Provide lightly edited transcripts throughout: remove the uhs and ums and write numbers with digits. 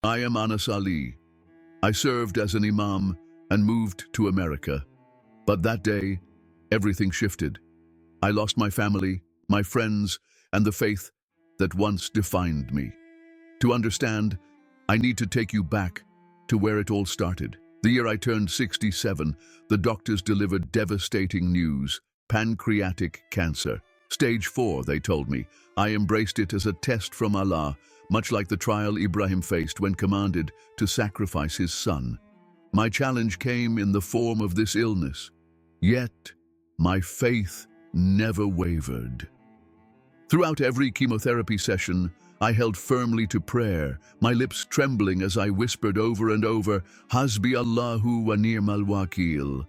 I am Anas Ali. I served as an Imam and moved to America. But that day, everything shifted. I lost my family, my friends, and the faith that once defined me. To understand, I need to take you back to where it all started. The year I turned 67, the doctors delivered devastating news: pancreatic cancer. Stage 4, they told me. I embraced it as a test from Allah, much like the trial Ibrahim faced when commanded to sacrifice his son. My challenge came in the form of this illness. Yet, my faith never wavered. Throughout every chemotherapy session, I held firmly to prayer, my lips trembling as I whispered over and over, Hasbi Allahu wa ni'mal wakil.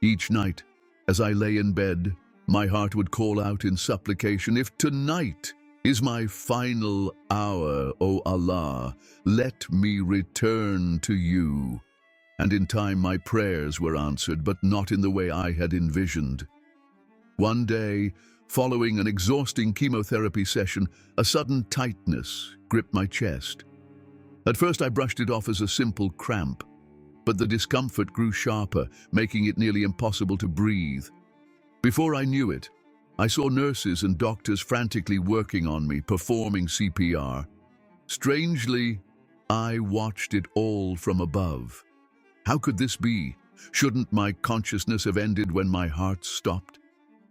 Each night, as I lay in bed, my heart would call out in supplication, if tonight is my final hour, O Allah, let me return to you. And in time my prayers were answered, but not in the way I had envisioned. One day, following an exhausting chemotherapy session, a sudden tightness gripped my chest. At first I brushed it off as a simple cramp, but the discomfort grew sharper, making it nearly impossible to breathe. Before I knew it, I saw nurses and doctors frantically working on me, performing CPR. Strangely, I watched it all from above. How could this be? Shouldn't my consciousness have ended when my heart stopped?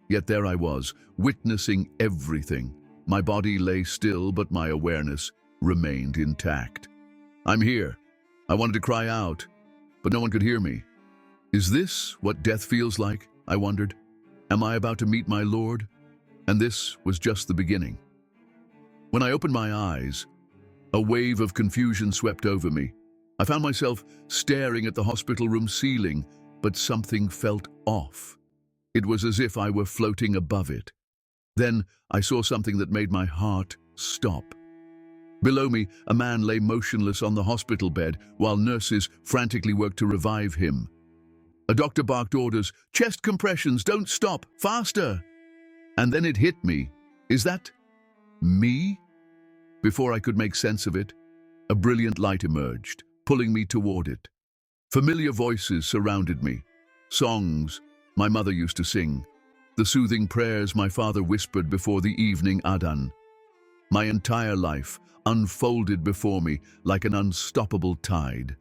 Yet there I was, witnessing everything. My body lay still, but my awareness remained intact. I'm here. I wanted to cry out, but no one could hear me. Is this what death feels like? I wondered. Am I about to meet my Lord? And this was just the beginning. When I opened my eyes, a wave of confusion swept over me. I found myself staring at the hospital room ceiling, but something felt off. It was as if I were floating above it. Then I saw something that made my heart stop. Below me, a man lay motionless on the hospital bed while nurses frantically worked to revive him. A doctor barked orders, chest compressions, don't stop, faster. And then it hit me. Is that me? Before I could make sense of it, a brilliant light emerged, pulling me toward it. Familiar voices surrounded me. Songs my mother used to sing, the soothing prayers my father whispered before the evening adhan. My entire life unfolded before me like an unstoppable tide.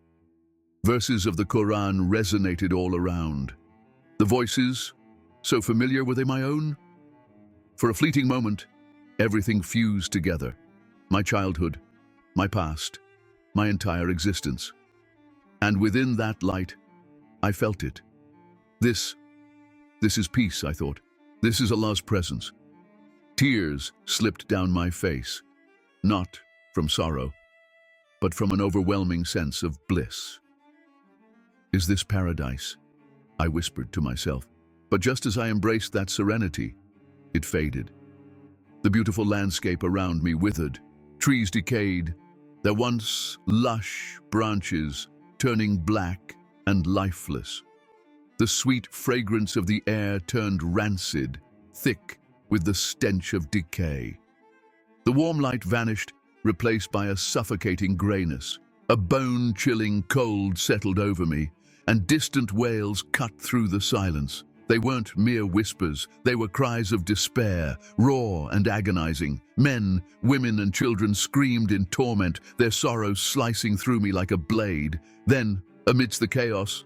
Verses of the Quran resonated all around. The voices, so familiar, were they my own? For a fleeting moment, everything fused together. My childhood, my past, my entire existence. And within that light, I felt it. This is peace, I thought. This is Allah's presence. Tears slipped down my face, not from sorrow, but from an overwhelming sense of bliss. Is this paradise? I whispered to myself. But just as I embraced that serenity, it faded. The beautiful landscape around me withered, trees decayed, their once lush branches turning black and lifeless. The sweet fragrance of the air turned rancid, thick with the stench of decay. The warm light vanished, replaced by a suffocating grayness. A bone-chilling cold settled over me, and distant wails cut through the silence. They weren't mere whispers, they were cries of despair, raw and agonizing. Men, women, and children screamed in torment, their sorrow slicing through me like a blade. Then, amidst the chaos,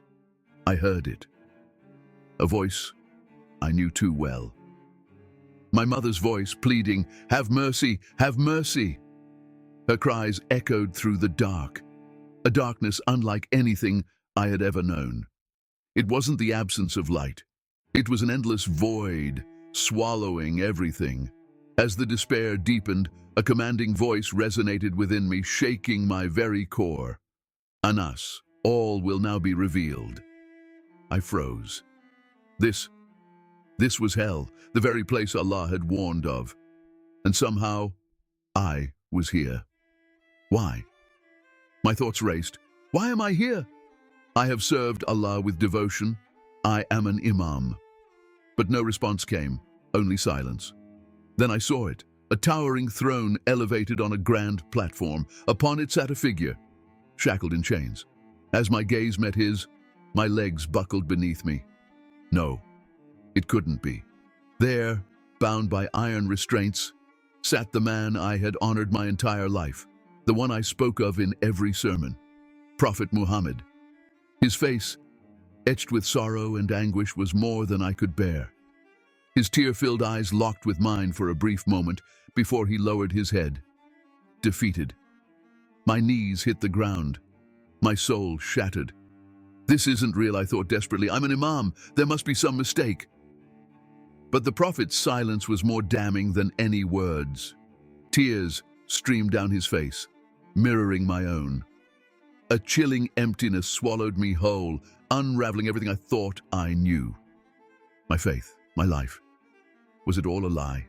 I heard it. A voice I knew too well. My mother's voice pleading, "Have mercy, have mercy!" Her cries echoed through the dark, a darkness unlike anything I had ever known. It wasn't the absence of light. It was an endless void, swallowing everything. As the despair deepened, a commanding voice resonated within me, shaking my very core. Anas, all will now be revealed. I froze. This was hell, the very place Allah had warned of. And somehow, I was here. Why? My thoughts raced. Why am I here? I have served Allah with devotion. I am an Imam. But no response came, only silence. Then I saw it, a towering throne elevated on a grand platform. Upon it sat a figure, shackled in chains. As my gaze met his, my legs buckled beneath me. No, it couldn't be. There, bound by iron restraints, sat the man I had honored my entire life, the one I spoke of in every sermon, Prophet Muhammad. His face, etched with sorrow and anguish, was more than I could bear. His tear-filled eyes locked with mine for a brief moment before he lowered his head, defeated. My knees hit the ground, my soul shattered. This isn't real, I thought desperately. I'm an imam. There must be some mistake. But the prophet's silence was more damning than any words. Tears streamed down his face, mirroring my own. A chilling emptiness swallowed me whole, unraveling everything I thought I knew. My faith, my life. Was it all a lie?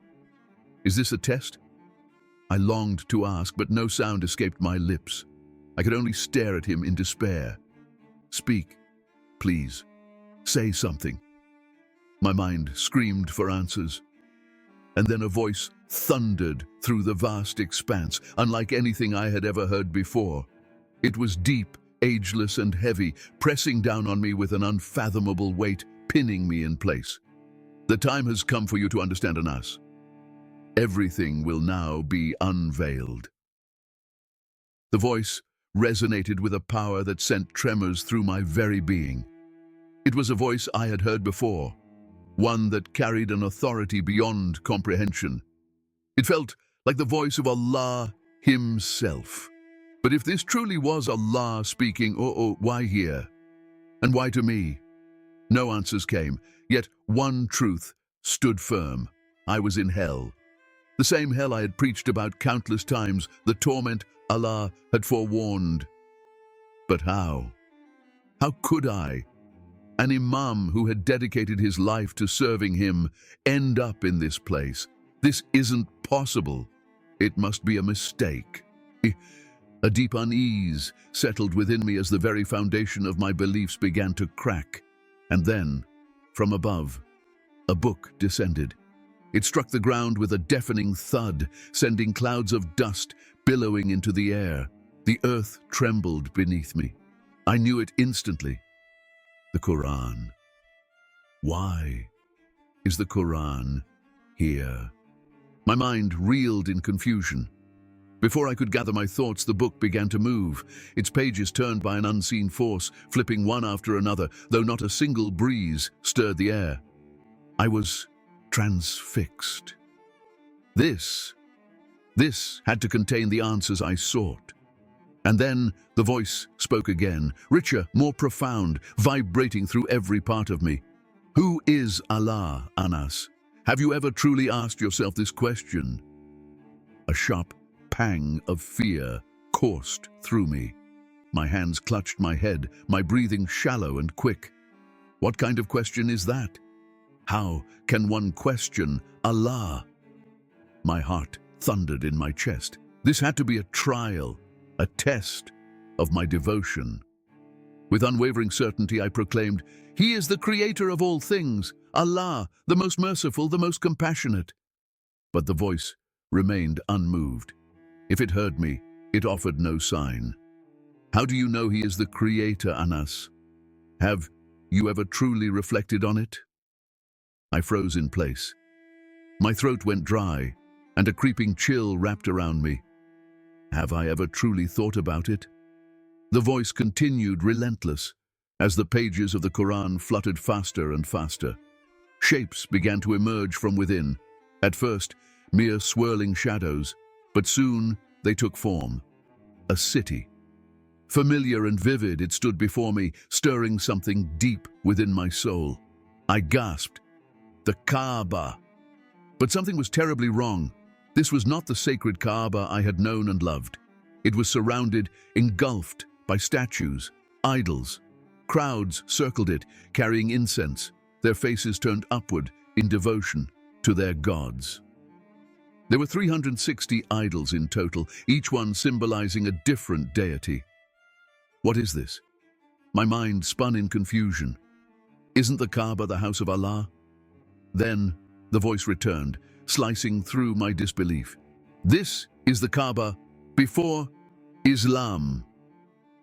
Is this a test? I longed to ask, but no sound escaped my lips. I could only stare at him in despair. Speak, please. Say something. My mind screamed for answers. And then a voice thundered through the vast expanse, unlike anything I had ever heard before. It was deep, ageless, and heavy, pressing down on me with an unfathomable weight, pinning me in place. The time has come for you to understand, Anas. Everything will now be unveiled. The voice resonated with a power that sent tremors through my very being. It was a voice I had heard before, one that carried an authority beyond comprehension. It felt like the voice of Allah himself. But if this truly was Allah speaking, why here? And why to me? No answers came, yet one truth stood firm. I was in hell. The same hell I had preached about countless times, the torment Allah had forewarned. But how? How could I, an imam who had dedicated his life to serving him, end up in this place? This isn't possible. It must be a mistake. A deep unease settled within me as the very foundation of my beliefs began to crack. And then, from above, a book descended. It struck the ground with a deafening thud, sending clouds of dust billowing into the air. The earth trembled beneath me. I knew it instantly. The Quran. Why is the Quran here? My mind reeled in confusion. Before I could gather my thoughts, the book began to move, its pages turned by an unseen force, flipping one after another, though not a single breeze stirred the air. I was transfixed. This had to contain the answers I sought. And then the voice spoke again, richer, more profound, vibrating through every part of me. Who is Allah, Anas? Have you ever truly asked yourself this question? A sharp pang of fear coursed through me. My hands clutched my head, my breathing shallow and quick. What kind of question is that? How can one question Allah? My heart thundered in my chest. This had to be a trial, a test of my devotion. With unwavering certainty, I proclaimed, He is the creator of all things, Allah, the most merciful, the most compassionate. But the voice remained unmoved. If it heard me, it offered no sign. How do you know He is the creator, Anas? Have you ever truly reflected on it? I froze in place. My throat went dry, and a creeping chill wrapped around me. Have I ever truly thought about it? The voice continued relentless, as the pages of the Quran fluttered faster and faster. Shapes began to emerge from within. At first, mere swirling shadows, but soon they took form. A city. Familiar and vivid, it stood before me, stirring something deep within my soul. I gasped. The Kaaba. But something was terribly wrong. This was not the sacred Kaaba I had known and loved. It was surrounded, engulfed by statues, idols. Crowds circled it, carrying incense, their faces turned upward in devotion to their gods. There were 360 idols in total, each one symbolizing a different deity. What is this? My mind spun in confusion. Isn't the Kaaba the house of Allah? Then the voice returned, slicing through my disbelief. This is the Kaaba before Islam.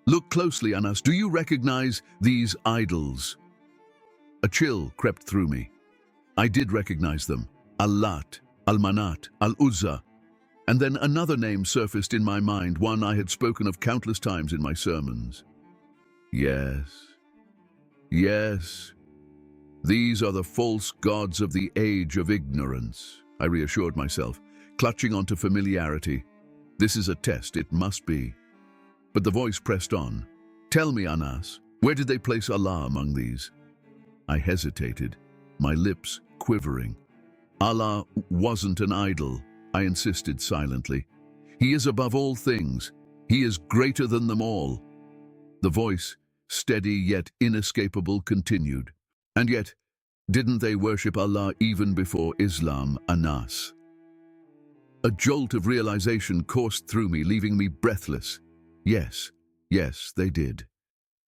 Look closely, Anas. Do you recognize these idols? A chill crept through me. I did recognize them. Al-Lat, Al-Manat, Al-Uzza. And then another name surfaced in my mind, one I had spoken of countless times in my sermons. Yes. Yes. These are the false gods of the age of ignorance, I reassured myself, clutching onto familiarity. This is a test, it must be. But the voice pressed on. Tell me, Anas, where did they place Allah among these? I hesitated, my lips quivering. Allah wasn't an idol, I insisted silently. He is above all things. He is greater than them all. The voice, steady yet inescapable, continued. And yet, didn't they worship Allah even before Islam, Anas? A jolt of realization coursed through me, leaving me breathless. Yes, they did.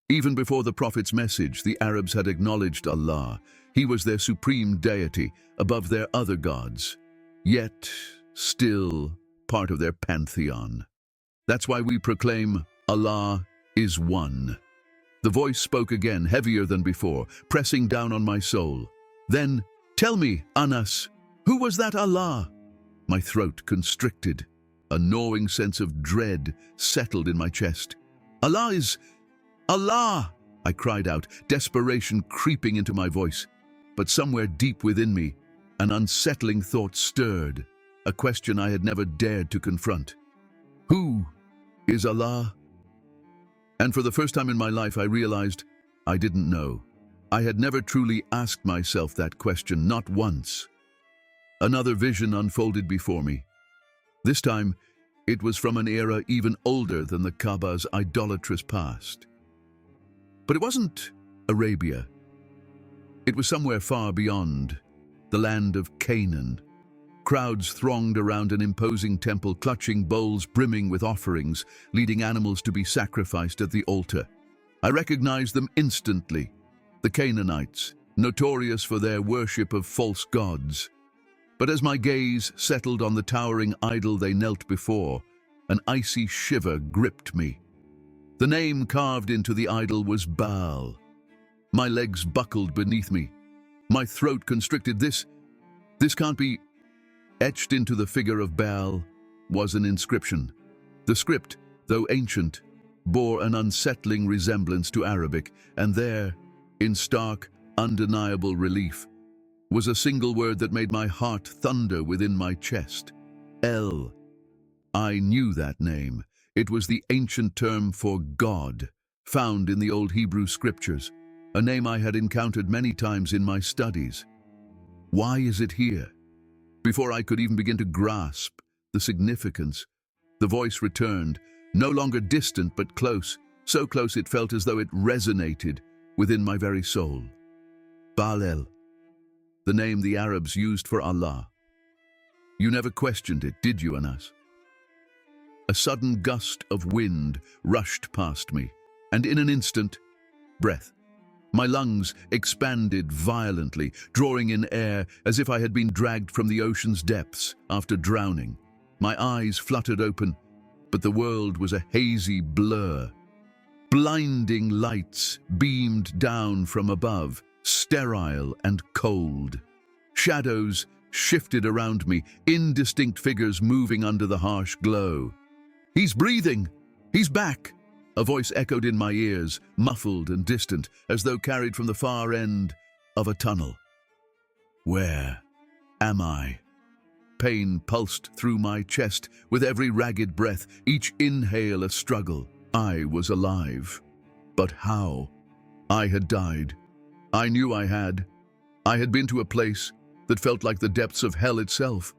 Even before the Prophet's message, the Arabs had acknowledged Allah. He was their supreme deity, above their other gods. Yet, still part of their pantheon. That's why we proclaim Allah is one. The voice spoke again, heavier than before, pressing down on my soul. Then, tell me, Anas, who was that Allah? My throat constricted. A gnawing sense of dread settled in my chest. Allah is... Allah! I cried out, desperation creeping into my voice. But somewhere deep within me, an unsettling thought stirred, a question I had never dared to confront. Who is Allah? And for the first time in my life, I realized I didn't know. I had never truly asked myself that question, not once. Another vision unfolded before me. This time, it was from an era even older than the Kaaba's idolatrous past. But it wasn't Arabia. It was somewhere far beyond, the land of Canaan. Crowds thronged around an imposing temple, clutching bowls brimming with offerings, leading animals to be sacrificed at the altar. I recognized them instantly. The Canaanites, notorious for their worship of false gods. But as my gaze settled on the towering idol they knelt before, an icy shiver gripped me. The name carved into the idol was Baal. My legs buckled beneath me. My throat constricted. This can't be... Etched into the figure of Baal was an inscription. The script, though ancient, bore an unsettling resemblance to Arabic, and there, in stark, undeniable relief, was a single word that made my heart thunder within my chest. El. I knew that name. It was the ancient term for God, found in the old Hebrew scriptures, a name I had encountered many times in my studies. Why is it here? Before I could even begin to grasp the significance, the voice returned, no longer distant but close, so close it felt as though it resonated within my very soul. Baal, the name the Arabs used for Allah. You never questioned it, did you, Anas? A sudden gust of wind rushed past me, and in an instant, breath. My lungs expanded violently, drawing in air as if I had been dragged from the ocean's depths after drowning. My eyes fluttered open, but the world was a hazy blur. Blinding lights beamed down from above, sterile and cold. Shadows shifted around me, indistinct figures moving under the harsh glow. He's breathing! He's back! A voice echoed in my ears, muffled and distant, as though carried from the far end of a tunnel. Where am I? Pain pulsed through my chest with every ragged breath, each inhale a struggle. I was alive. But how? I had died. I knew I had. I had been to a place that felt like the depths of hell itself.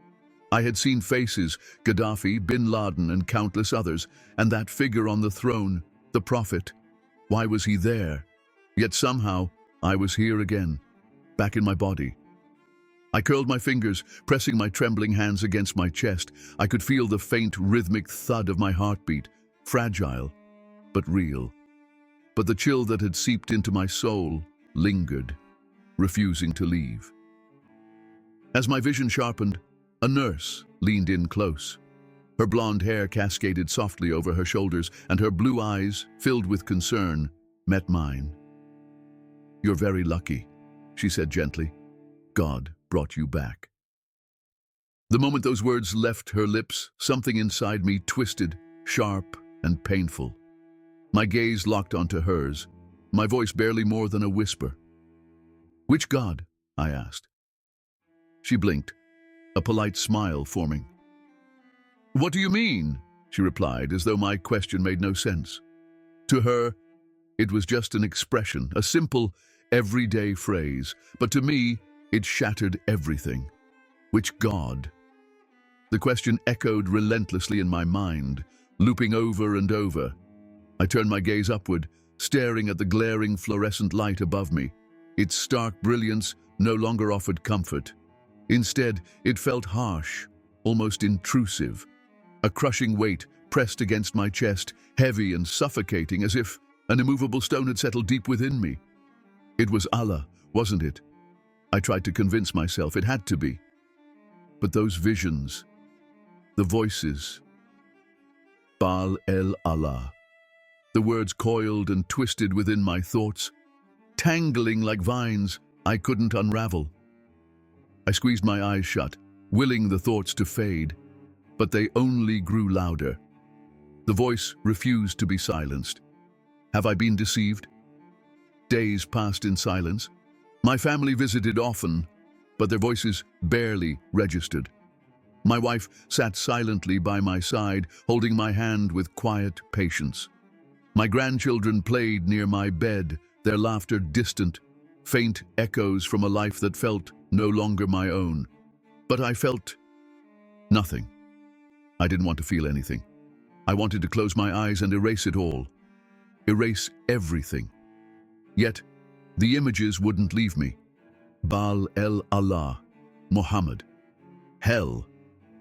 I had seen faces, Gaddafi, Bin Laden, and countless others, and that figure on the throne, the Prophet. Why was he there? Yet somehow, I was here again, back in my body. I curled my fingers, pressing my trembling hands against my chest. I could feel the faint, rhythmic thud of my heartbeat, fragile, but real. But the chill that had seeped into my soul lingered, refusing to leave. As my vision sharpened, a nurse leaned in close. Her blonde hair cascaded softly over her shoulders, and her blue eyes, filled with concern, met mine. "You're very lucky," she said gently. "God brought you back." The moment those words left her lips, something inside me twisted, sharp and painful. My gaze locked onto hers, my voice barely more than a whisper. "Which God?" I asked. She blinked, a polite smile forming. "What do you mean?" she replied, as though my question made no sense. To her, it was just an expression, a simple, everyday phrase, but to me, it shattered everything. Which God? The question echoed relentlessly in my mind, looping over and over. I turned my gaze upward, staring at the glaring fluorescent light above me. Its stark brilliance no longer offered comfort. Instead, it felt harsh, almost intrusive. A crushing weight pressed against my chest, heavy and suffocating, as if an immovable stone had settled deep within me. It was Allah, wasn't it? I tried to convince myself it had to be. But those visions, the voices, Baal el Allah. The words coiled and twisted within my thoughts, tangling like vines I couldn't unravel. I squeezed my eyes shut, willing the thoughts to fade, but they only grew louder. The voice refused to be silenced. Have I been deceived? Days passed in silence. My family visited often, but their voices barely registered. My wife sat silently by my side, holding my hand with quiet patience. My grandchildren played near my bed, their laughter distant, faint echoes from a life that felt no longer my own. But I felt nothing. I didn't want to feel anything. I wanted to close my eyes and erase it all. Erase everything. Yet, the images wouldn't leave me. Baal el Allah, Muhammad, hell.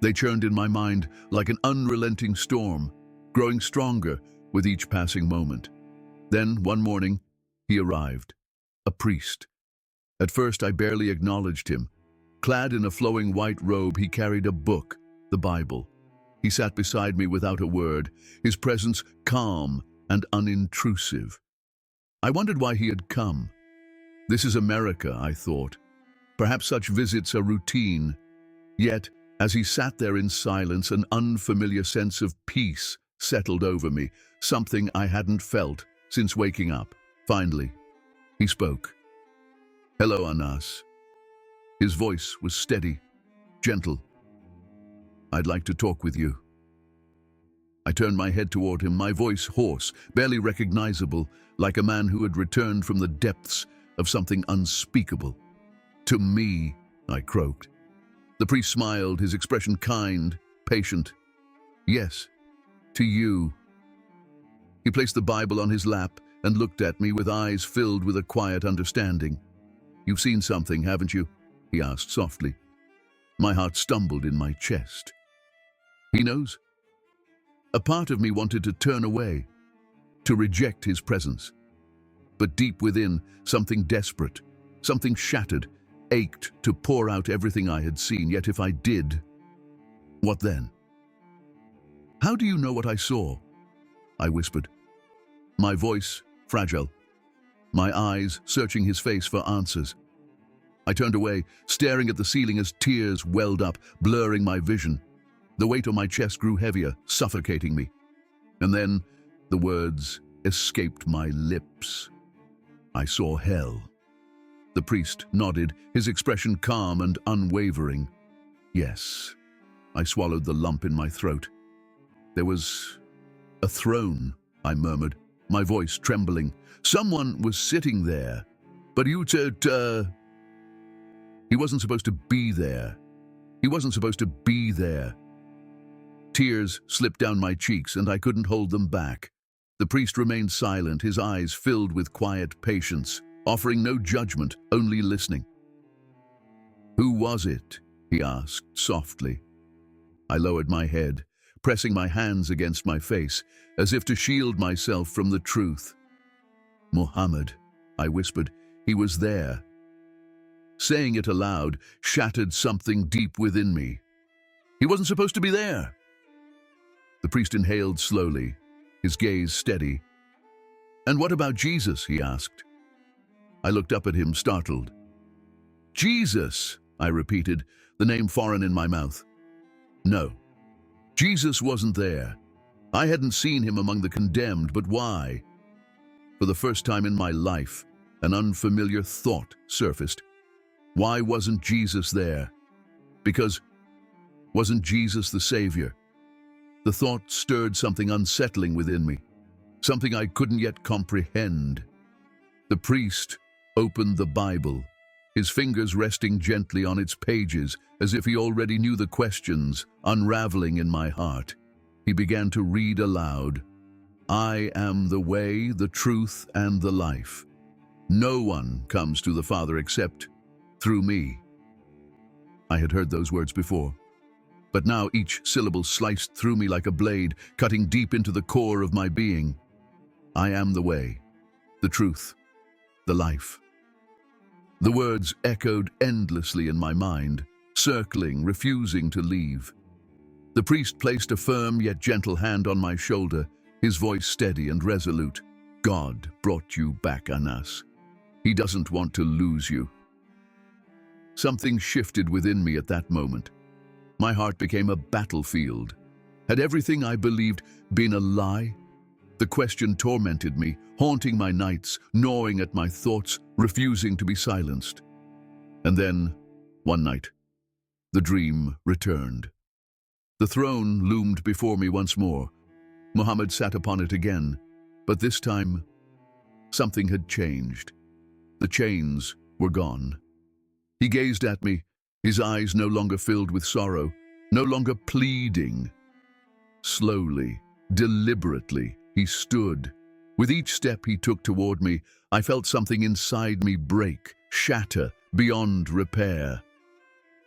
They churned in my mind like an unrelenting storm, growing stronger with each passing moment. Then, one morning, he arrived, a priest. At first, I barely acknowledged him. Clad in a flowing white robe, he carried a book, the Bible. He sat beside me without a word, his presence calm and unintrusive. I wondered why he had come. This is America, I thought. Perhaps such visits are routine. Yet, as he sat there in silence, an unfamiliar sense of peace settled over me, something I hadn't felt since waking up. Finally, he spoke. "Hello, Anas." His voice was steady, gentle. "I'd like to talk with you." I turned my head toward him, my voice hoarse, barely recognizable, like a man who had returned from the depths of something unspeakable. "To me," I croaked. The priest smiled, his expression kind, patient. "Yes, to you." He placed the Bible on his lap and looked at me with eyes filled with a quiet understanding. "You've seen something, haven't you?" he asked softly. My heart stumbled in my chest. He knows? A part of me wanted to turn away, to reject his presence. But deep within, something desperate, something shattered, ached to pour out everything I had seen. Yet if I did, what then? "How do you know what I saw?" I whispered. My voice fragile, my eyes searching his face for answers. I turned away, staring at the ceiling as tears welled up, blurring my vision. The weight on my chest grew heavier, suffocating me. And then the words escaped my lips. "I saw hell." The priest nodded, his expression calm and unwavering. "Yes." I swallowed the lump in my throat. "There was a throne," I murmured, my voice trembling. "Someone was sitting there. But you He wasn't supposed to be there. He wasn't supposed to be there." Tears slipped down my cheeks, and I couldn't hold them back. The priest remained silent, his eyes filled with quiet patience, offering no judgment, only listening. "Who was it?" he asked softly. I lowered my head, pressing my hands against my face, as if to shield myself from the truth. "Muhammad," I whispered. "He was there." Saying it aloud shattered something deep within me. He wasn't supposed to be there. The priest inhaled slowly, his gaze steady. "And what about Jesus?" he asked. I looked up at him, startled. "Jesus," I repeated, the name foreign in my mouth. No, Jesus wasn't there. I hadn't seen him among the condemned, but why? For the first time in my life, an unfamiliar thought surfaced. Why wasn't Jesus there? Because wasn't Jesus the Savior? The thought stirred something unsettling within me, something I couldn't yet comprehend. The priest opened the Bible, his fingers resting gently on its pages as if he already knew the questions unraveling in my heart. He began to read aloud, "I am the way, the truth, and the life. No one comes to the Father except through me." I had heard those words before, but now each syllable sliced through me like a blade, cutting deep into the core of my being. I am the way, the truth, the life. The words echoed endlessly in my mind, circling, refusing to leave. The priest placed a firm yet gentle hand on my shoulder, his voice steady and resolute. "God brought you back, Anas. He doesn't want to lose you." Something shifted within me at that moment. My heart became a battlefield. Had everything I believed been a lie? The question tormented me, haunting my nights, gnawing at my thoughts, refusing to be silenced. And then, one night, the dream returned. The throne loomed before me once more. Muhammad sat upon it again, but this time, something had changed. The chains were gone. He gazed at me, his eyes no longer filled with sorrow, no longer pleading. Slowly, deliberately, he stood. With each step he took toward me, I felt something inside me break, shatter, beyond repair.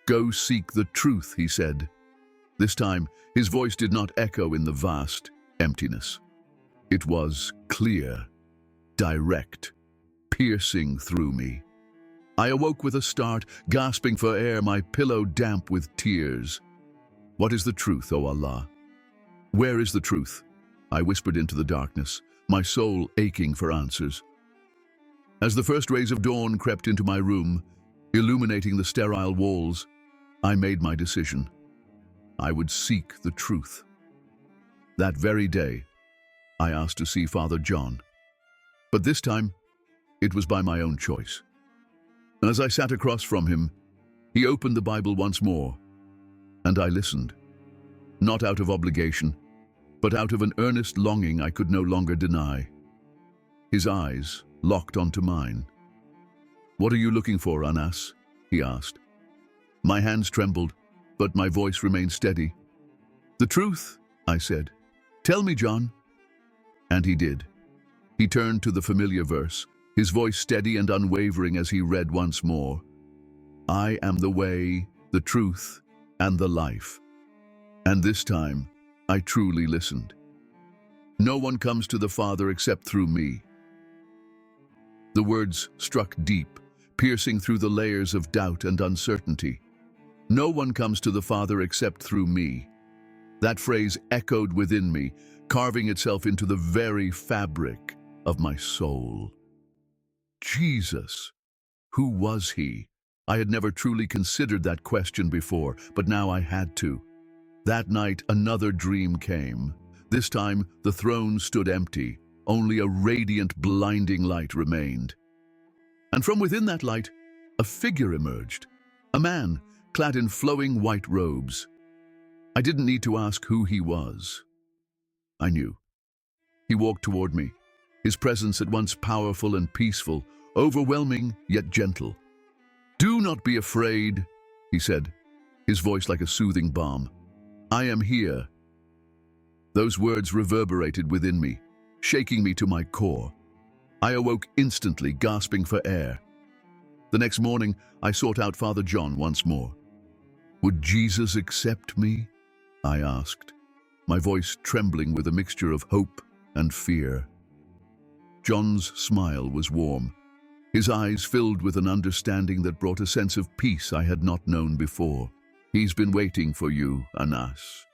"Go seek the truth," he said. This time, his voice did not echo in the vast emptiness. It was clear, direct, piercing through me. I awoke with a start, gasping for air, my pillow damp with tears. "What is the truth, O Allah? Where is the truth?" I whispered into the darkness, my soul aching for answers. As the first rays of dawn crept into my room, illuminating the sterile walls, I made my decision. I would seek the truth. That very day, I asked to see Father John. But this time, it was by my own choice. As I sat across from him, he opened the Bible once more, and I listened. Not out of obligation, but out of an earnest longing I could no longer deny. His eyes locked onto mine. "What are you looking for, Anas?" he asked. My hands trembled, but my voice remained steady. "The truth," I said. "Tell me, John." And he did. He turned to the familiar verse, his voice steady and unwavering as he read once more. "I am the way, the truth, and the life." And this time, I truly listened. "No one comes to the Father except through me." The words struck deep, piercing through the layers of doubt and uncertainty. "No one comes to the Father except through me." That phrase echoed within me, carving itself into the very fabric of my soul. Jesus. Who was he? I had never truly considered that question before, but now I had to. That night, another dream came. This time, the throne stood empty. Only a radiant, blinding light remained. And from within that light, a figure emerged. A man, clad in flowing white robes. I didn't need to ask who he was. I knew. He walked toward me, his presence at once powerful and peaceful, overwhelming yet gentle. "Do not be afraid," he said, his voice like a soothing balm. "I am here." Those words reverberated within me, shaking me to my core. I awoke instantly, gasping for air. The next morning, I sought out Father John once more. "Would Jesus accept me?" I asked, my voice trembling with a mixture of hope and fear. John's smile was warm, his eyes filled with an understanding that brought a sense of peace I had not known before. "He's been waiting for you, Anas."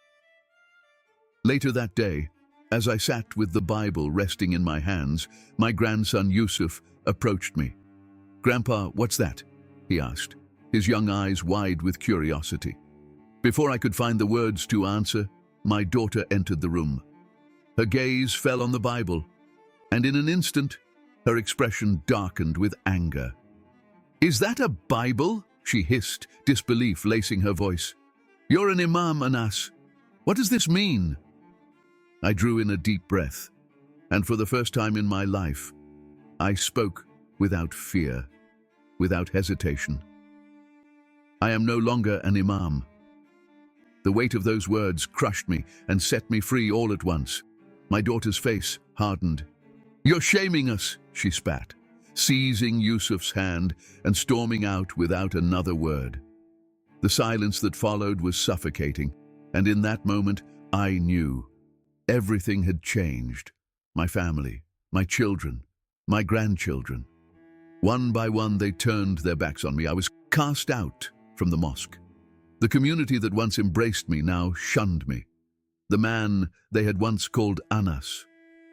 Later that day, as I sat with the Bible resting in my hands, my grandson Yusuf approached me. "Grandpa, what's that?" he asked, his young eyes wide with curiosity. Before I could find the words to answer, my daughter entered the room. Her gaze fell on the Bible, and in an instant, her expression darkened with anger. "Is that a Bible?" she hissed, disbelief lacing her voice. "You're an Imam, Anas. What does this mean?" I drew in a deep breath, and for the first time in my life, I spoke without fear, without hesitation. "I am no longer an Imam." The weight of those words crushed me and set me free all at once. My daughter's face hardened. "You're shaming us," she spat, seizing Yusuf's hand and storming out without another word. The silence that followed was suffocating, and in that moment I knew everything had changed. My family, my children, my grandchildren. One by one they turned their backs on me. I was cast out from the mosque. The community that once embraced me now shunned me. The man they had once called Anas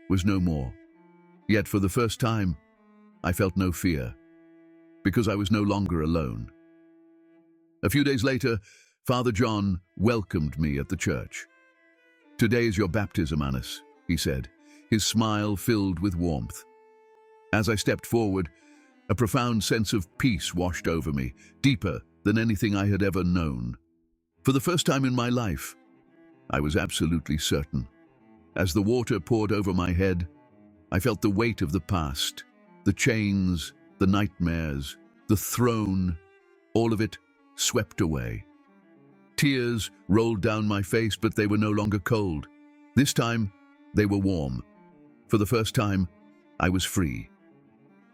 was no more. Yet for the first time, I felt no fear, because I was no longer alone. A few days later, Father John welcomed me at the church. "Today is your baptism, Anas," he said, his smile filled with warmth. As I stepped forward, a profound sense of peace washed over me, deeper than anything I had ever known. For the first time in my life, I was absolutely certain. As the water poured over my head, I felt the weight of the past, the chains, the nightmares, the throne, all of it swept away. Tears rolled down my face, but they were no longer cold. This time, they were warm. For the first time, I was free.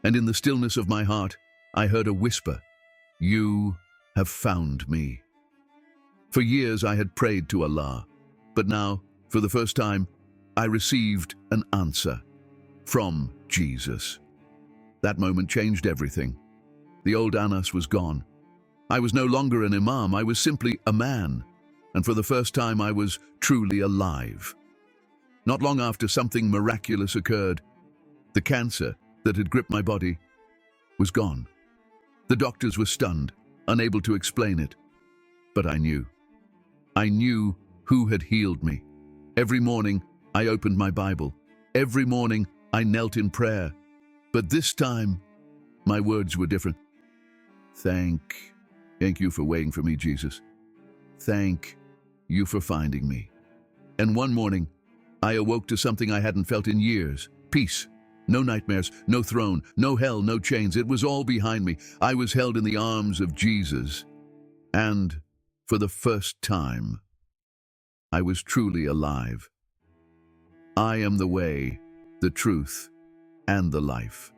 And in the stillness of my heart, I heard a whisper, "You have found me." For years I had prayed to Allah, but now, for the first time, I received an answer from Jesus. That moment changed everything. The old Anas was gone. I was no longer an Imam, I was simply a man, and for the first time I was truly alive. Not long after, something miraculous occurred. The cancer that had gripped my body was gone. The doctors were stunned, unable to explain it. But I knew. I knew who had healed me. Every morning, I opened my Bible. Every morning, I knelt in prayer. But this time, my words were different. Thank you for waiting for me, Jesus. Thank you for finding me. And one morning, I awoke to something I hadn't felt in years. Peace. No nightmares, no throne, no hell, no chains. It was all behind me. I was held in the arms of Jesus. And for the first time, I was truly alive. I am the way, the truth, and the life.